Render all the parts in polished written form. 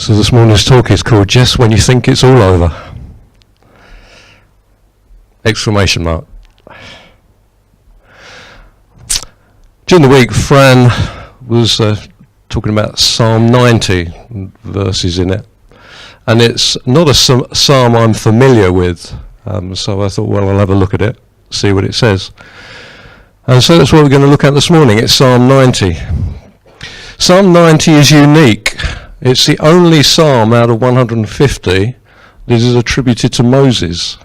So this morning's talk is called Just When You Think It's All Over! Exclamation mark. During the week, Fran was talking about Psalm 90, verses in it. And it's not a psalm I'm familiar with, so I thought, well, I'll have a look at it, see what it says. And so that's what we're going to look at this morning. It's Psalm 90. Psalm 90 is unique. It's the only psalm out of 150 that is attributed to Moses.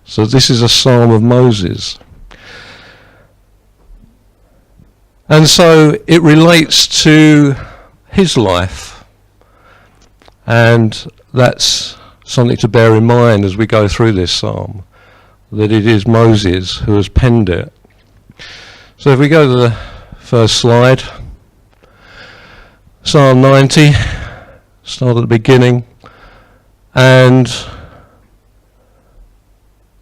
So this is a psalm of Moses. And so it relates to his life. And that's something to bear in mind as we go through this psalm, that it is Moses who has penned it. So if we go to the first slide, Psalm 90, start at the beginning, and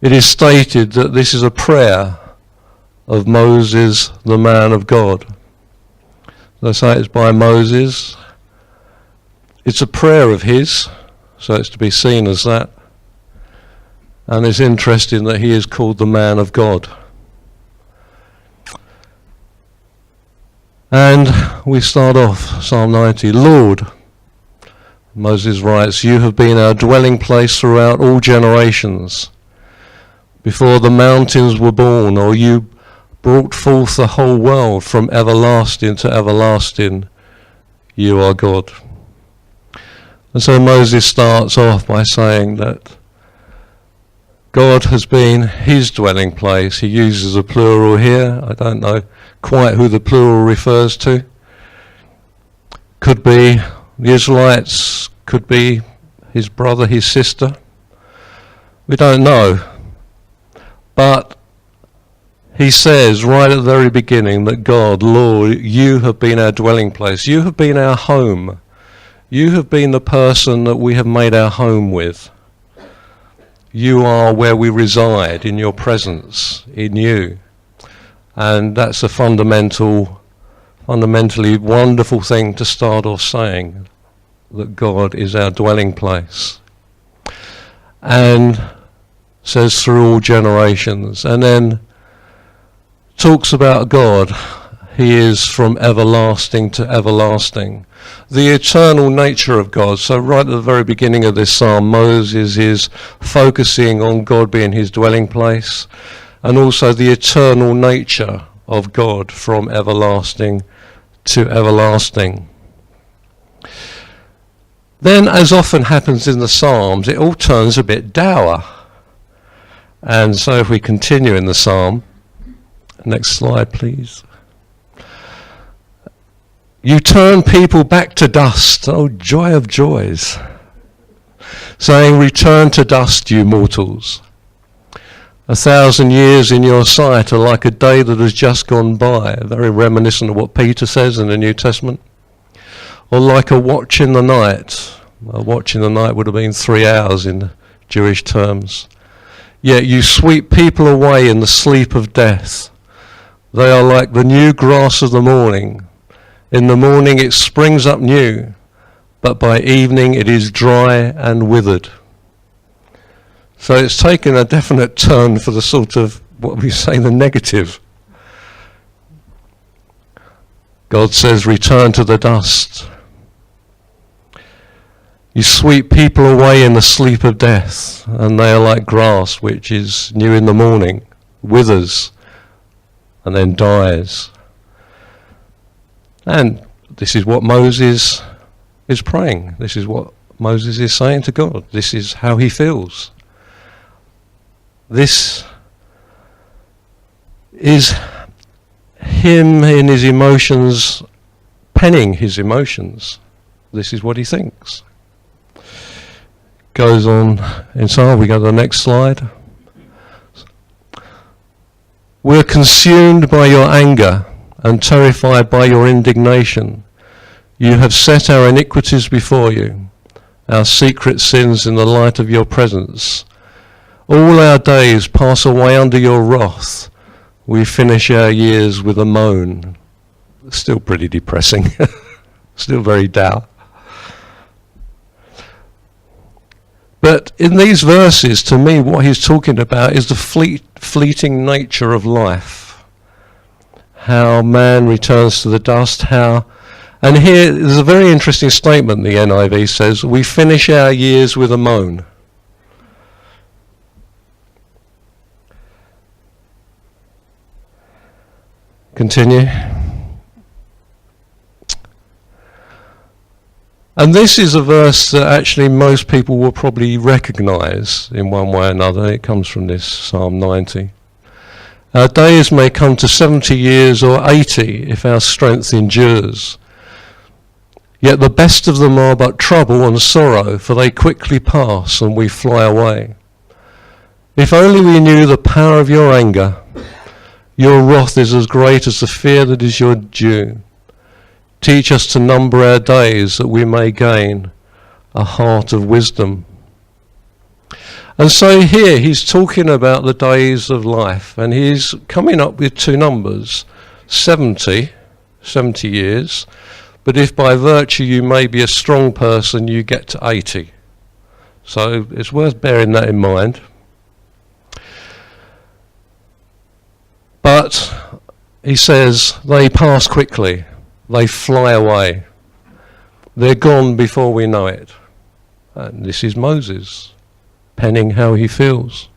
it is stated that this is a prayer of Moses, the man of God. They say it's by Moses. It's a prayer of his, so it's to be seen as that. And it's interesting that he is called the man of God. And we start off, Psalm 90, Lord, Moses writes, you have been our dwelling place throughout all generations. Before the mountains were born, or you brought forth the whole world from everlasting to everlasting, you are God. And so Moses starts off by saying that God has been his dwelling place. He uses a plural here. I don't know quite who the plural refers to. Could be the Israelites, could be his brother, his sister. We don't know. But he says right at the very beginning that God, Lord, you have been our dwelling place. You have been our home. You have been the person that we have made our home with. You are where we reside, in your presence, in you. And that's a fundamentally wonderful thing to start off saying, that God is our dwelling place. And says through all generations. And then talks about God. He is from everlasting to everlasting. The eternal nature of God. So right at the very beginning of this psalm, Moses is focusing on God being his dwelling place, and also the eternal nature of God from everlasting to everlasting. Then, as often happens in the Psalms, it all turns a bit dour. And so if we continue in the psalm, next slide please. You turn people back to dust, oh joy of joys, saying, return to dust, you mortals. 1,000 years in your sight are like a day that has just gone by, very reminiscent of what Peter says in the New Testament. Or like a watch in the night. A watch in the night would have been 3 hours in Jewish terms. Yet you sweep people away in the sleep of death. They are like the new grass of the morning. In the morning it springs up new, but by evening it is dry and withered. So it's taken a definite turn for the sort of, what we say, the negative. God says, return to the dust. You sweep people away in the sleep of death, and they are like grass which is new in the morning, withers, and then dies. And this is what Moses is praying. This is what Moses is saying to God. This is how he feels. This is him in his emotions, penning his emotions. This is what he thinks. Goes on inside, we go to the next slide. We're consumed by your anger and terrified by your indignation. You have set our iniquities before you, our secret sins in the light of your presence. All our days pass away under your wrath. We finish our years with a moan. Still pretty depressing. Still very dour. But in these verses, to me, what he's talking about is the fleeting nature of life. How man returns to the dust, and here there's a very interesting statement the NIV says, we finish our years with a moan. Continue. And this is a verse that actually most people will probably recognise in one way or another. It comes from this Psalm 90. Our days may come to 70 years or 80 if our strength endures. Yet the best of them are but trouble and sorrow, for they quickly pass and we fly away. If only we knew the power of your anger. Your wrath is as great as the fear that is your due. Teach us to number our days that we may gain a heart of wisdom. And so here he's talking about the days of life, and he's coming up with two numbers, 70 years, but if by virtue you may be a strong person, you get to 80. So it's worth bearing that in mind. But he says they pass quickly, they fly away, they're gone before we know it. And this is Moses penning how he feels.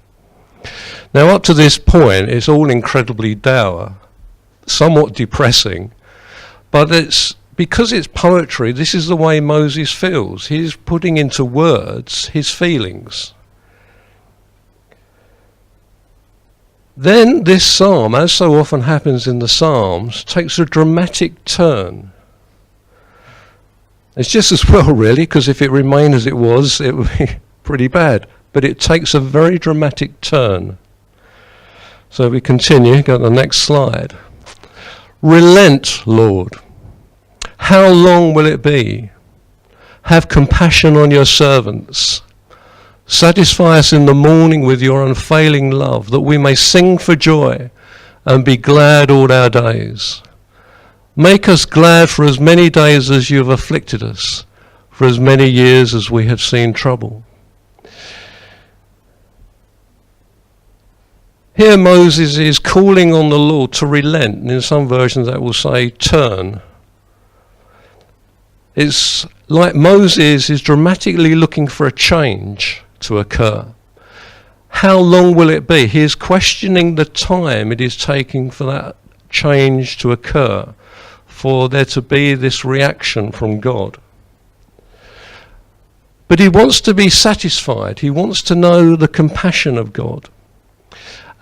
Now up to this point it's all incredibly dour, somewhat depressing, but it's because it's poetry. This is the way Moses feels. He's putting into words his feelings. Then this psalm, as so often happens in the Psalms, takes a dramatic turn. It's just as well, really, because if it remained as it was, it would be pretty bad. But it takes a very dramatic turn. So we continue, go to the next slide. Relent, Lord. How long will it be? Have compassion on your servants. Satisfy us in the morning with your unfailing love, that we may sing for joy and be glad all our days. Make us glad for as many days as you have afflicted us, for as many years as we have seen trouble. Here Moses is calling on the Lord to relent, and in some versions that will say turn. It's like Moses is dramatically looking for a change to occur. How long will it be? He is questioning the time it is taking for that change to occur, for there to be this reaction from God. But he wants to be satisfied. He wants to know the compassion of God.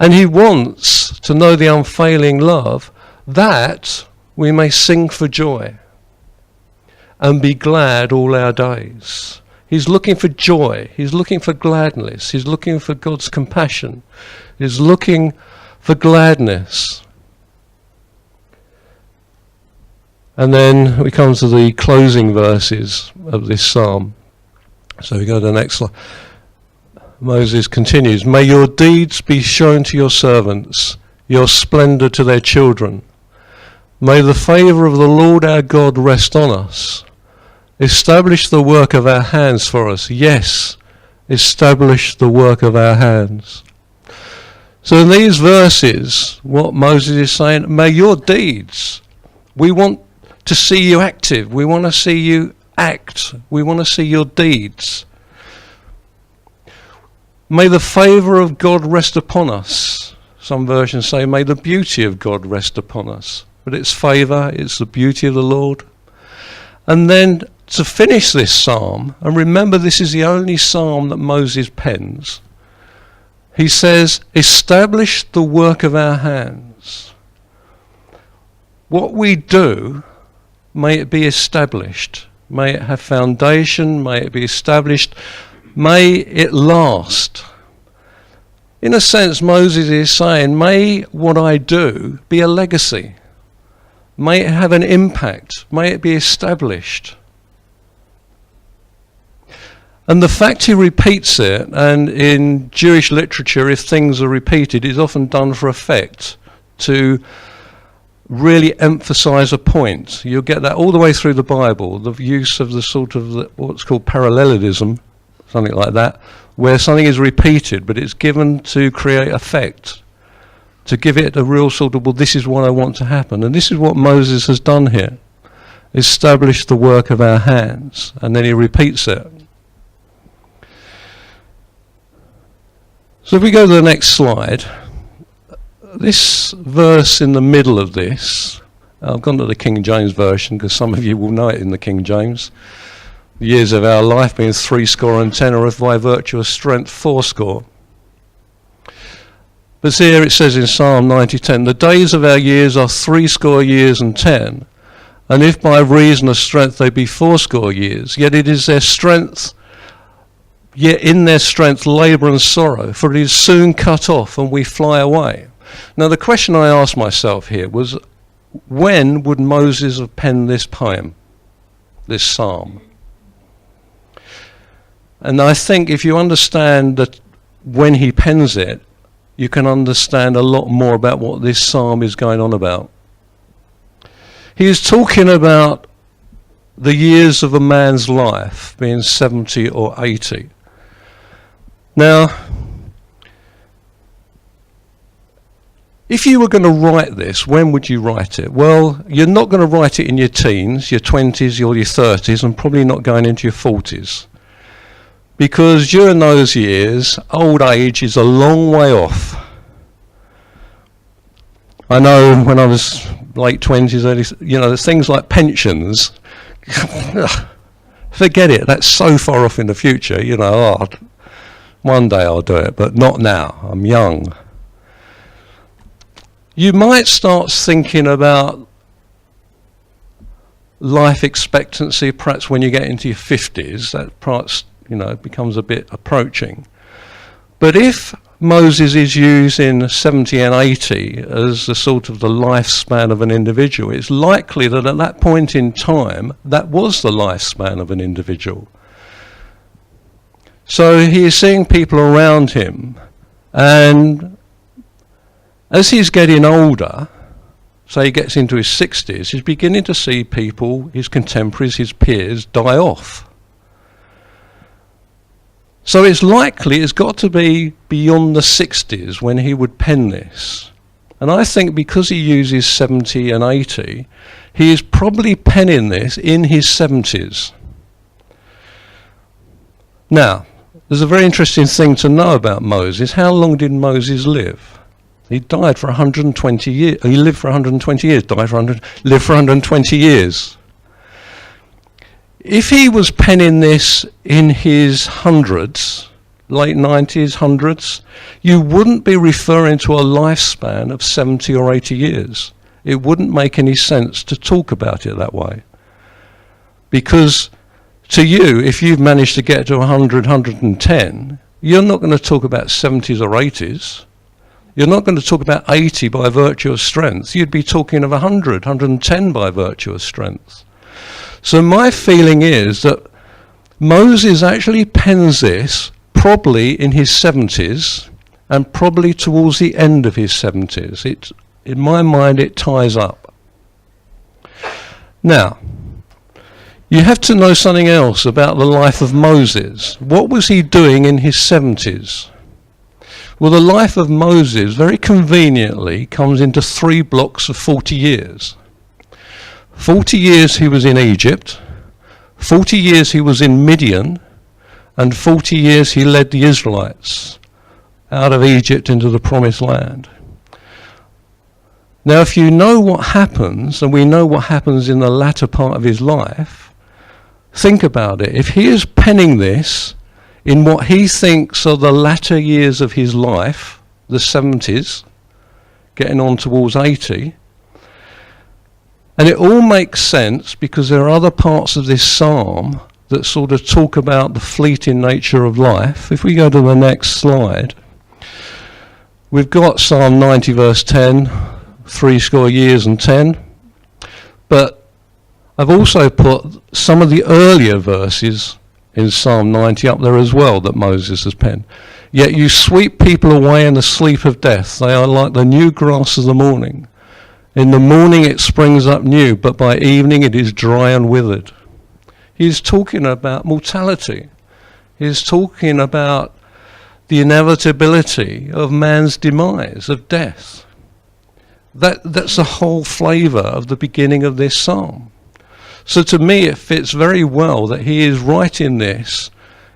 And he wants to know the unfailing love, that we may sing for joy and be glad all our days. He's looking for joy. He's looking for gladness. He's looking for God's compassion. He's looking for gladness. And then we come to the closing verses of this psalm. So we go to the next slide. Moses continues, may your deeds be shown to your servants, your splendor to their children. May the favor of the Lord our God rest on us. Establish the work of our hands for us. Yes, establish the work of our hands. So in these verses, what Moses is saying, may your deeds, we want to see you active. We want to see you act. We want to see your deeds. May the favor of God rest upon us. Some versions say, may the beauty of God rest upon us. But it's favor, it's the beauty of the Lord. And then to finish this psalm, and remember this is the only psalm that Moses pens, he says, establish the work of our hands. What we do, may it be established. May it have foundation, may it be established, may it last. In a sense, Moses is saying, may what I do be a legacy. May it have an impact. May it be established. And the fact he repeats it, and in Jewish literature, if things are repeated, it's often done for effect, to really emphasize a point. You'll get that all the way through the Bible, the use of the sort of what's called parallelism. something like that, where something is repeated, but it's given to create effect, to give it a real sort of, well, this is what I want to happen. And this is what Moses has done here. Established the work of our hands, and then he repeats it. So if we go to the next slide, this verse in the middle of this, I've gone to the King James Version because some of you will know it in the King James. The years of our life being 70, or if by virtue of strength 80. But here it says in Psalm 90:10, the days of our years are 70 years and 10, and if by reason of strength they be 80 years, yet it is their strength, yet in their strength labour and sorrow, for it is soon cut off and we fly away. Now the question I asked myself here was, when would Moses have penned this poem, this psalm? And I think if you understand that when he pens it, you can understand a lot more about what this psalm is going on about. He is talking about the years of a man's life being 70 or 80. Now, if you were going to write this, when would you write it? Well, you're not going to write it in your teens, your 20s, or your 30s, and probably not going into your 40s. Because during those years, old age is a long way off. I know when I was late 20s, early, there's things like pensions. Forget it, that's so far off in the future, one day I'll do it, but not now, I'm young. You might start thinking about life expectancy perhaps when you get into your 50s, that perhaps becomes a bit approaching. But if Moses is using 70 and 80 as the sort of the lifespan of an individual, it's likely that at that point in time, that was the lifespan of an individual. So he is seeing people around him, and as he's getting older, say he gets into his 60s, he's beginning to see people, his contemporaries, his peers, die off. So it's likely it's got to be beyond the 60s when he would pen this. And I think because he uses 70 and 80, he is probably penning this in his 70s. Now, there's a very interesting thing to know about Moses. How long did Moses live? He died for 120 years. He lived for 120 years, lived for 120 years. If he was penning this in his hundreds, late 90s, hundreds, you wouldn't be referring to a lifespan of 70 or 80 years. It wouldn't make any sense to talk about it that way. Because to you, if you've managed to get to 100, 110, you're not going to talk about 70s or 80s. You're not going to talk about 80 by virtue of strength. You'd be talking of 100, 110 by virtue of strength. So my feeling is that Moses actually pens this probably in his 70s and probably towards the end of his 70s. In my mind, it ties up. Now, you have to know something else about the life of Moses. What was he doing in his 70s? Well, the life of Moses very conveniently comes into 3 blocks of 40 years. 40 years he was in Egypt, 40 years he was in Midian, and 40 years he led the Israelites out of Egypt into the promised land. Now, if you know what happens, and we know what happens in the latter part of his life, think about it. If he is penning this in what he thinks are the latter years of his life, the 70s, getting on towards 80, and it all makes sense because there are other parts of this psalm that sort of talk about the fleeting nature of life. If we go to the next slide, we've got Psalm 90 verse 10, 70 years and 10, but I've also put some of the earlier verses in Psalm 90 up there as well that Moses has penned. Yet you sweep people away in the sleep of death. They are like the new grass of the morning. In the morning it springs up new, but by evening it is dry and withered. He's talking about mortality. He's talking about the inevitability of man's demise, of death. That's the whole flavour of the beginning of this psalm. So to me it fits very well that he is writing this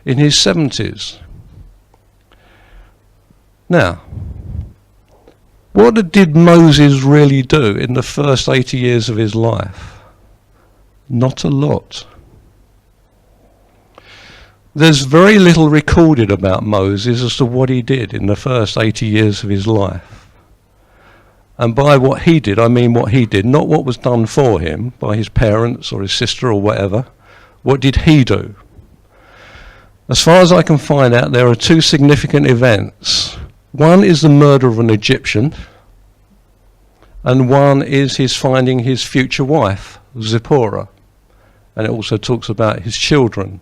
in his 70s. Now, what did Moses really do in the first 80 years of his life? Not a lot. There's very little recorded about Moses as to what he did in the first 80 years of his life. And by what he did, I mean what he did, not what was done for him by his parents or his sister or whatever. What did he do? As far as I can find out, there are two significant events. One is the murder of an Egyptian, and one is his finding his future wife, Zipporah. And it also talks about his children.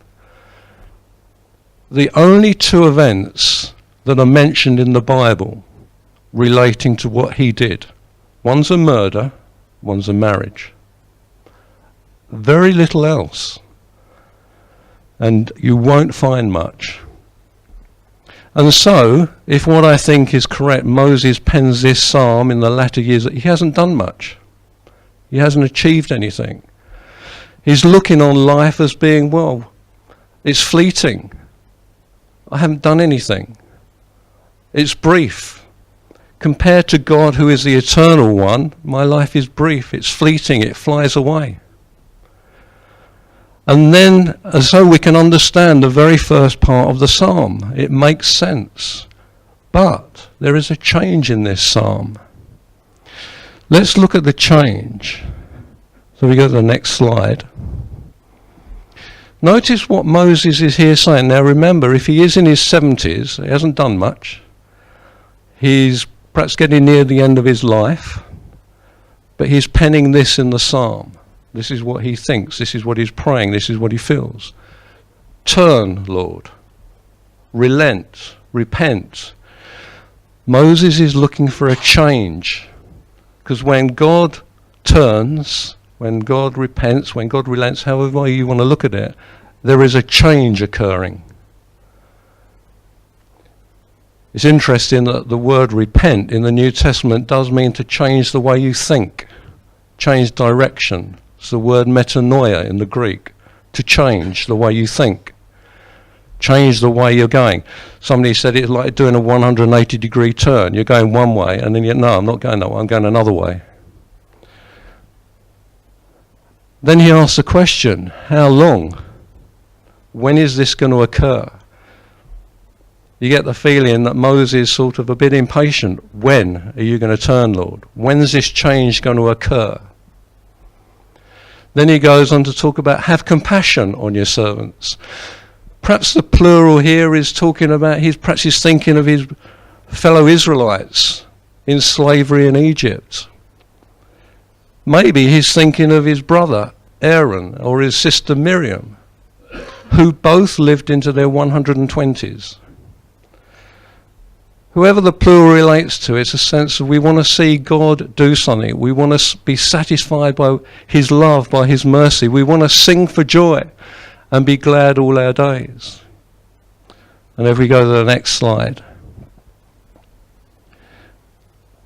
The only two events that are mentioned in the Bible relating to what he did. One's a murder, one's a marriage. Very little else. And you won't find much. And so, if what I think is correct, Moses pens this psalm in the latter years, he hasn't done much. He hasn't achieved anything. He's looking on life as being, well, it's fleeting. I haven't done anything. It's brief. Compared to God, who is the eternal one, my life is brief. It's fleeting. It flies away. And then, so we can understand the very first part of the psalm. It makes sense. But there is a change in this psalm. Let's look at the change. So we go to the next slide. Notice what Moses is here saying. Now remember, if he is in his 70s, he hasn't done much. He's perhaps getting near the end of his life, but he's penning this in the psalm. This is what he thinks, this is what he's praying, this is what he feels. Turn, Lord. Relent, repent. Moses is looking for a change, because when God turns, when God repents, when God relents, however you want to look at it, there is a change occurring. It's interesting that the word repent in the New Testament does mean to change the way you think, change direction. It's the word metanoia in the Greek, to change the way you think, change the way you're going. Somebody said it's like doing a 180-degree turn. You're going one way, and then no, I'm not going that way, I'm going another way. Then he asks the question, how long? When is this going to occur? You get the feeling that Moses is sort of a bit impatient. When are you going to turn, Lord? When's this change going to occur? Then he goes on to talk about have compassion on your servants. Perhaps the plural here is talking about, perhaps he's thinking of his fellow Israelites in slavery in Egypt. Maybe he's thinking of his brother Aaron or his sister Miriam, who both lived into their 120s. Whoever the plural relates to, it's a sense of we want to see God do something. We want to be satisfied by his love, by his mercy. We want to sing for joy and be glad all our days. And if we go to the next slide.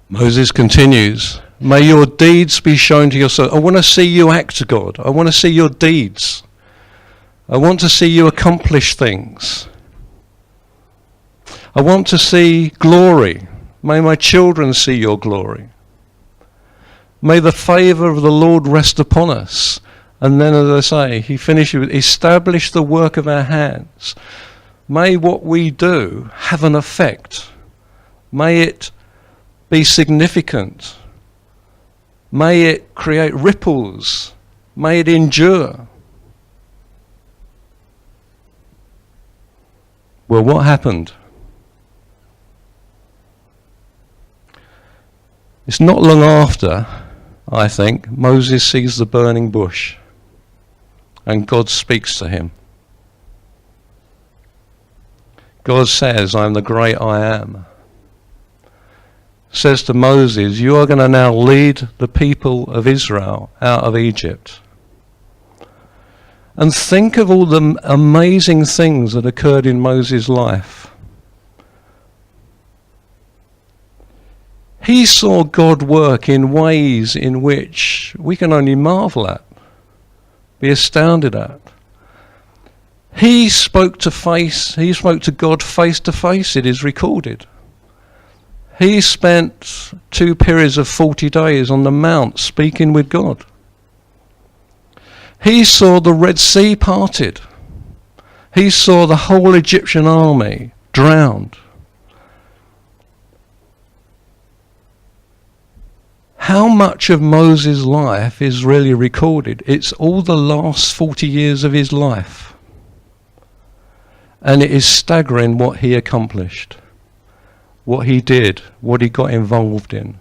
Moses continues, may your deeds be shown to yourself. I want to see you act, God. I want to see your deeds. I want to see you accomplish things. I want to see glory. May my children see your glory. May the favour of the Lord rest upon us. And then, as I say, he finishes with, establish the work of our hands. May what we do have an effect. May it be significant. May it create ripples. May it endure. Well, what happened? It's not long after, I think, Moses sees the burning bush and God speaks to him. God says, I am the great I am. Says to Moses, you are going to now lead the people of Israel out of Egypt. And think of all the amazing things that occurred in Moses' life. He saw God work in ways in which we can only marvel at, be astounded at. He spoke to God face to face, it is recorded. He spent 2 periods of 40 days on the mount speaking with God. He saw the Red Sea parted. He saw the whole Egyptian army drowned. How much of Moses' life is really recorded? It's all the last 40 years of his life. And it is staggering what he accomplished, what he did, what he got involved in.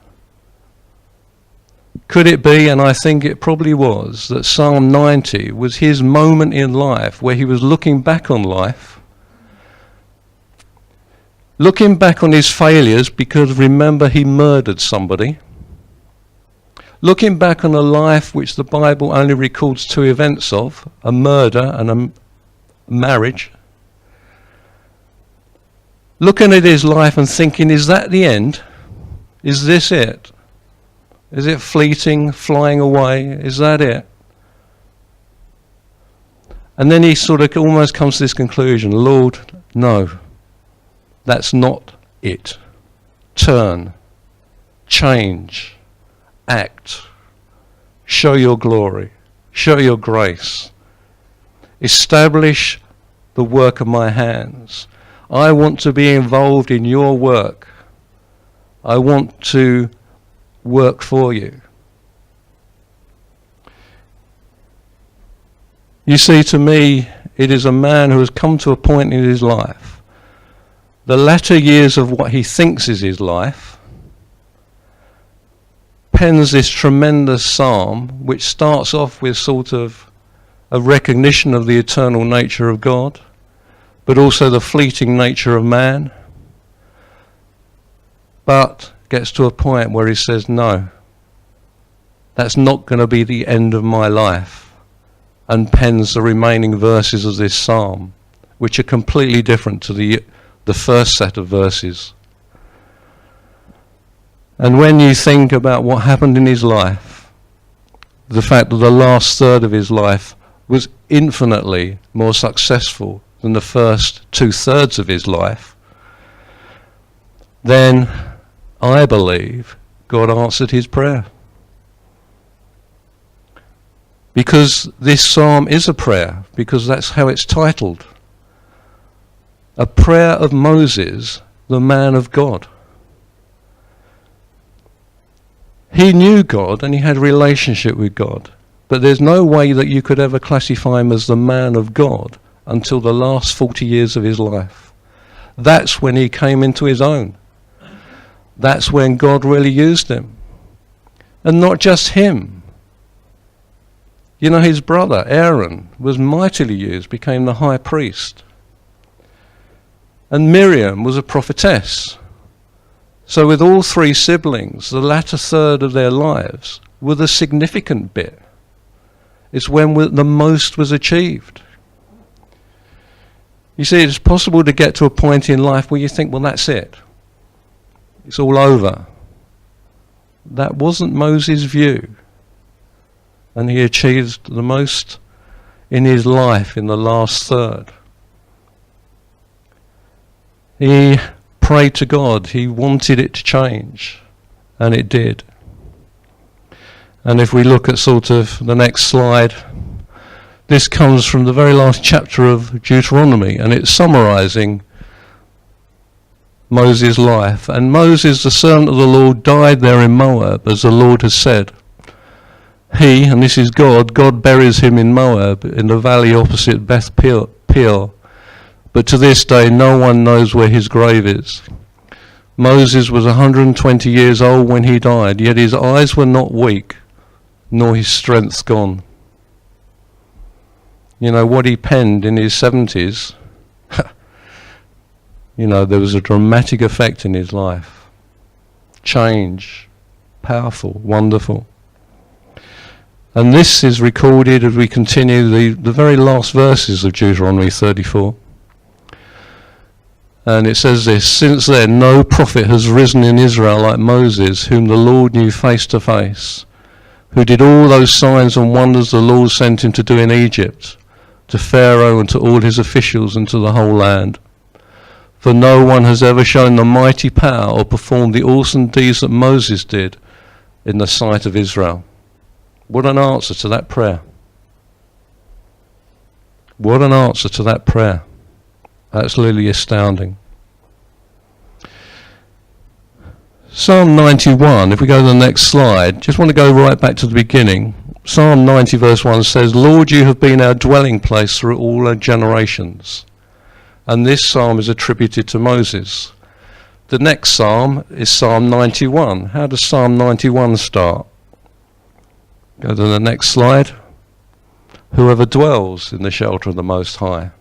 Could it be, and I think it probably was, that Psalm 90 was his moment in life where he was looking back on life, looking back on his failures, because remember he murdered somebody, looking back on a life which the Bible only records 2 events of, a murder and a marriage, looking at his life and thinking, is that the end? Is this it? Is it fleeting, flying away? Is that it? And then he sort of almost comes to this conclusion, Lord, no, that's not it. Turn, change, act, show your glory, show your grace, establish the work of my hands. I want to be involved in your work. I want to work for you. You see, to me, it is a man who has come to a point in his life, the latter years of what he thinks is his life, pens this tremendous psalm, which starts off with sort of a recognition of the eternal nature of God, but also the fleeting nature of man, but gets to a point where he says, no, that's not going to be the end of my life, and pens the remaining verses of this psalm, which are completely different to the first set of verses. And when you think about what happened in his life, the fact that the last third of his life was infinitely more successful than the first 2/3 of his life, then I believe God answered his prayer. Because this psalm is a prayer, because that's how it's titled. A prayer of Moses, the man of God. He knew God and he had a relationship with God, but there's no way that you could ever classify him as the man of God until the last 40 years of his life. That's when he came into his own. That's when God really used him. And not just him. You know, his brother Aaron was mightily used, became the high priest. And Miriam was a prophetess. So with all 3 siblings, the latter third of their lives were the significant bit. It's when the most was achieved. You see, it's possible to get to a point in life where you think, well, that's it. It's all over. That wasn't Moses' view. And he achieved the most in his life in the last third. He prayed to God. He wanted it to change. And it did. And if we look at sort of the next slide, this comes from the very last chapter of Deuteronomy, and it's summarizing Moses' life. And Moses, the servant of the Lord, died there in Moab, as the Lord has said. He, and this is God buries him in Moab, in the valley opposite Beth Peor. But to this day, no one knows where his grave is. Moses was 120 years old when he died, yet his eyes were not weak, nor his strength gone. You know, what he penned in his 70s, you know, there was a dramatic effect in his life. Change, powerful, wonderful. And this is recorded as we continue the very last verses of Deuteronomy 34. And it says this: "Since then no prophet has risen in Israel like Moses, whom the Lord knew face to face, who did all those signs and wonders the Lord sent him to do in Egypt, to Pharaoh and to all his officials and to the whole land. For no one has ever shown the mighty power or performed the awesome deeds that Moses did in the sight of Israel." What an answer to that prayer. What an answer to that prayer. Absolutely astounding. Psalm 91, if we go to the next slide, just want to go right back to the beginning. Psalm 90 verse 1 says, "Lord, you have been our dwelling place through all our generations." And this psalm is attributed to Moses. The next psalm is Psalm 91. How does Psalm 91 start? Go to the next slide. "Whoever dwells in the shelter of the Most High."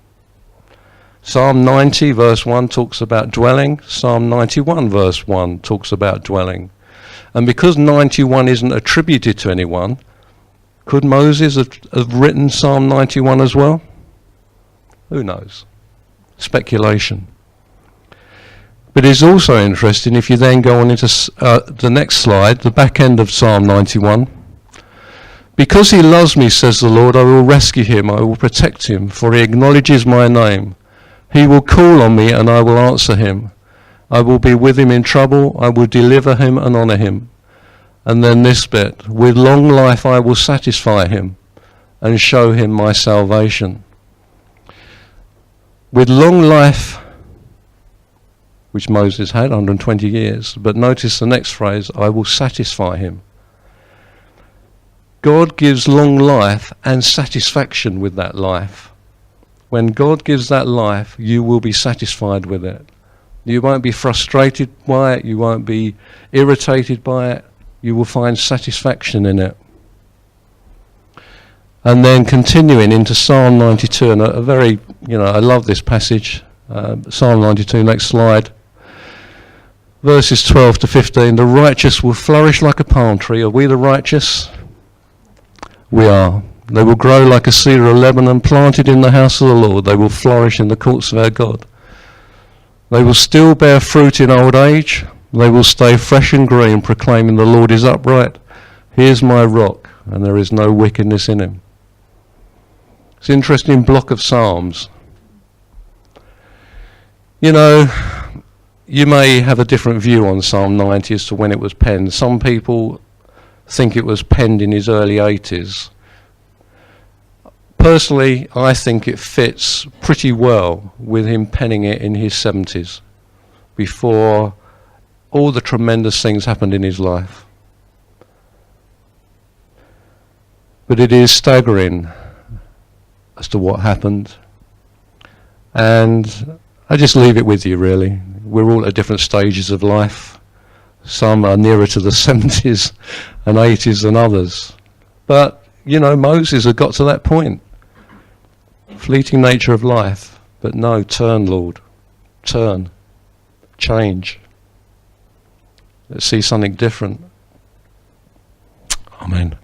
Psalm 90 verse 1 talks about dwelling. Psalm 91 verse 1 talks about dwelling. And because 91 isn't attributed to anyone, could Moses have written Psalm 91 as well? Who knows? Speculation. But it's also interesting if you then go on into the next slide, the back end of Psalm 91. "Because he loves me, says the Lord, I will rescue him, I will protect him, for he acknowledges my name. He will call on me and I will answer him. I will be with him in trouble, I will deliver him and honor him." And then this bit: "With long life I will satisfy him and show him my salvation." With long life, which Moses had, 120 years, but notice the next phrase, "I will satisfy him." God gives long life and satisfaction with that life. When God gives that life, you will be satisfied with it. You won't be frustrated by it, you won't be irritated by it, you will find satisfaction in it. And then continuing into Psalm 92, and a very, I love this passage, Psalm 92, next slide. Verses 12 to 15, "The righteous will flourish like a palm tree." Are we the righteous? We are. "They will grow like a cedar of Lebanon, planted in the house of the Lord. They will flourish in the courts of our God. They will still bear fruit in old age. They will stay fresh and green, proclaiming the Lord is upright. He is my rock, and there is no wickedness in him." It's an interesting block of Psalms. You may have a different view on Psalm 90 as to when it was penned. Some people think it was penned in his early 80s. Personally, I think it fits pretty well with him penning it in his 70s, before all the tremendous things happened in his life. But it is staggering as to what happened. And I just leave it with you, really. We're all at different stages of life. Some are nearer to the 70s and 80s than others. But, Moses had got to that point. Fleeting nature of life. But no, turn, Lord. Turn. Change. Let's see something different. Amen.